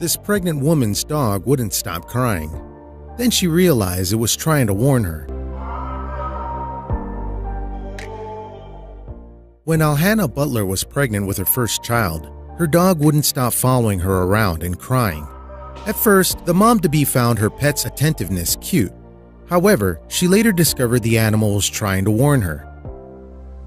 This pregnant woman's dog wouldn't stop crying. Then she realized it was trying to warn her. When Alhanna Butler was pregnant with her first child, her dog wouldn't stop following her around and crying. At first, the mom-to-be found her pet's attentiveness cute. However, she later discovered the animal was trying to warn her.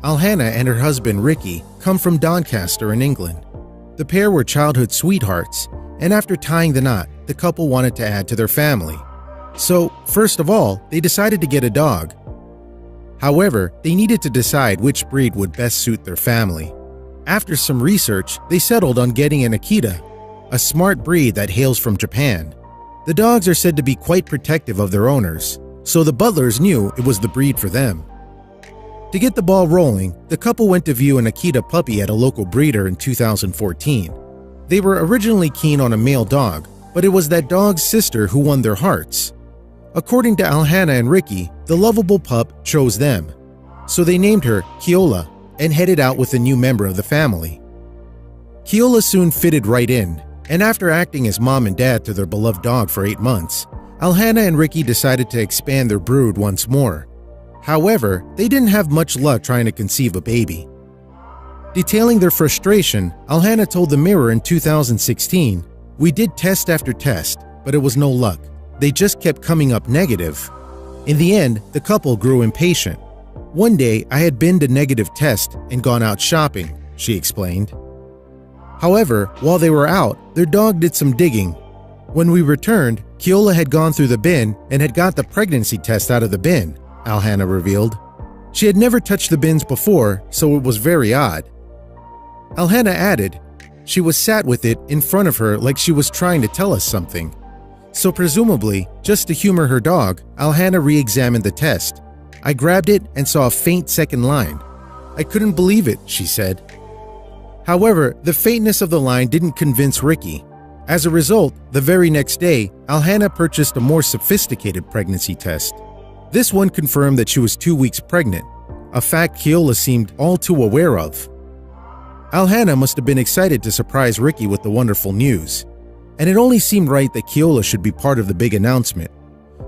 Alhanna and her husband Ricky come from Doncaster in England. The pair were childhood sweethearts, and after tying the knot, the couple wanted to add to their family. So, first of all, they decided to get a dog. However, they needed to decide which breed would best suit their family. After some research, they settled on getting an Akita, a smart breed that hails from Japan. The dogs are said to be quite protective of their owners, so the Butlers knew it was the breed for them. To get the ball rolling, the couple went to view an Akita puppy at a local breeder in 2014. They were originally keen on a male dog, but it was that dog's sister who won their hearts. According to Alhanna and Ricky, the lovable pup chose them. So they named her Keola and headed out with a new member of the family. Keola soon fitted right in, and after acting as mom and dad to their beloved dog for 8 months, Alhanna and Ricky decided to expand their brood once more. However, they didn't have much luck trying to conceive a baby. Detailing their frustration, Alhanna told the Mirror in 2016, "We did test after test, but it was no luck. They just kept coming up negative. In the end, the couple grew impatient. One day, I had binned a negative test and gone out shopping," she explained. However, while they were out, their dog did some digging. When we returned, Keola had gone through the bin and had got the pregnancy test out of the bin, Alhanna revealed. She had never touched the bins before, so it was very odd. Alhanna added, "She was sat with it in front of her like she was trying to tell us something." So presumably, just to humor her dog, Alhanna re-examined the test. "I grabbed it and saw a faint second line. I couldn't believe it," she said. However, the faintness of the line didn't convince Ricky. As a result, the very next day, Alhanna purchased a more sophisticated pregnancy test. This one confirmed that she was 2 weeks pregnant, a fact Keola seemed all too aware of. Alhanna must have been excited to surprise Ricky with the wonderful news, and it only seemed right that Keola should be part of the big announcement.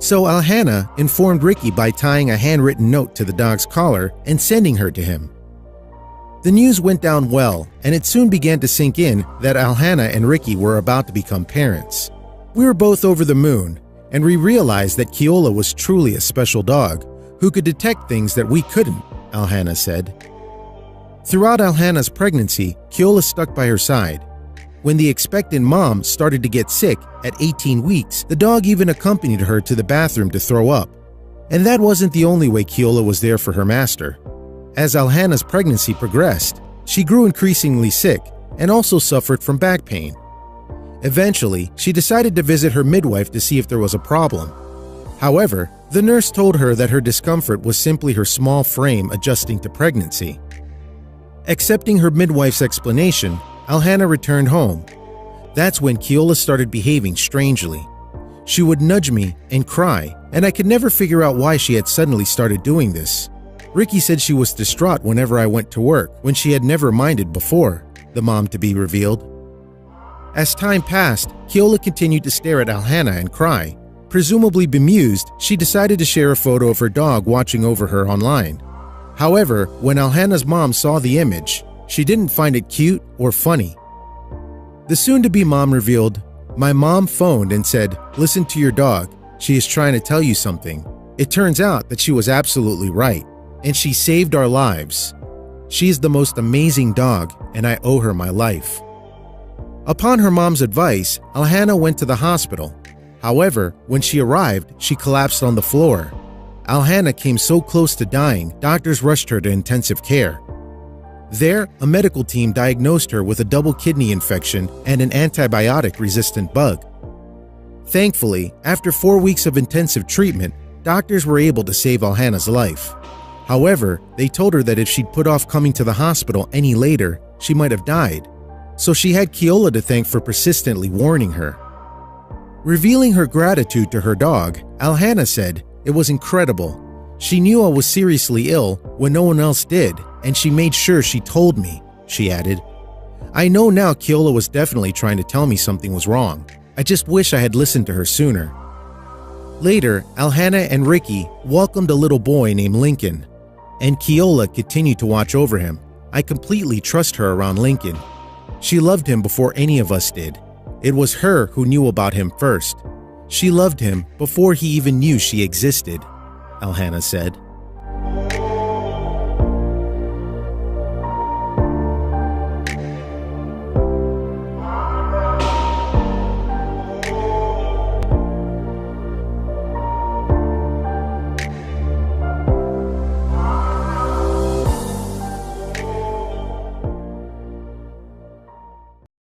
So Alhanna informed Ricky by tying a handwritten note to the dog's collar and sending her to him. The news went down well, and it soon began to sink in that Alhanna and Ricky were about to become parents. We were both over the moon, and we realized that Keola was truly a special dog who could detect things that we couldn't, Alhanna said. Throughout Alhanna's pregnancy, Keola stuck by her side. When the expectant mom started to get sick at 18 weeks, the dog even accompanied her to the bathroom to throw up. And that wasn't the only way Keola was there for her master. As Alhanna's pregnancy progressed, she grew increasingly sick and also suffered from back pain. Eventually, she decided to visit her midwife to see if there was a problem. However, the nurse told her that her discomfort was simply her small frame adjusting to pregnancy. Accepting her midwife's explanation, Alhanna returned home. That's when Keola started behaving strangely. She would nudge me and cry, and I could never figure out why she had suddenly started doing this. Ricky said she was distraught whenever I went to work, when she had never minded before, the mom-to-be revealed. As time passed, Keola continued to stare at Alhanna and cry. Presumably bemused, she decided to share a photo of her dog watching over her online. However, when Alhanna's mom saw the image, she didn't find it cute or funny. The soon-to-be mom revealed, "My mom phoned and said, 'Listen to your dog. She is trying to tell you something.' It turns out that she was absolutely right, and she saved our lives. She is the most amazing dog, and I owe her my life." Upon her mom's advice, Alhanna went to the hospital. However, when she arrived, she collapsed on the floor. Alhanna came so close to dying, doctors rushed her to intensive care. There, a medical team diagnosed her with a double kidney infection and an antibiotic-resistant bug. Thankfully, after 4 weeks of intensive treatment, doctors were able to save Alhanna's life. However, they told her that if she'd put off coming to the hospital any later, she might have died. So she had Keola to thank for persistently warning her. Revealing her gratitude to her dog, Alhanna said, "It was incredible. She knew I was seriously ill when no one else did, and she made sure she told me," she added. I know now Keola was definitely trying to tell me something was wrong. I just wish I had listened to her sooner. Later, Alhanna and Ricky welcomed a little boy named Lincoln, and Keola continued to watch over him. I completely trust her around Lincoln. She loved him before any of us did. It was her who knew about him first. She loved him before he even knew she existed, Alhanna said.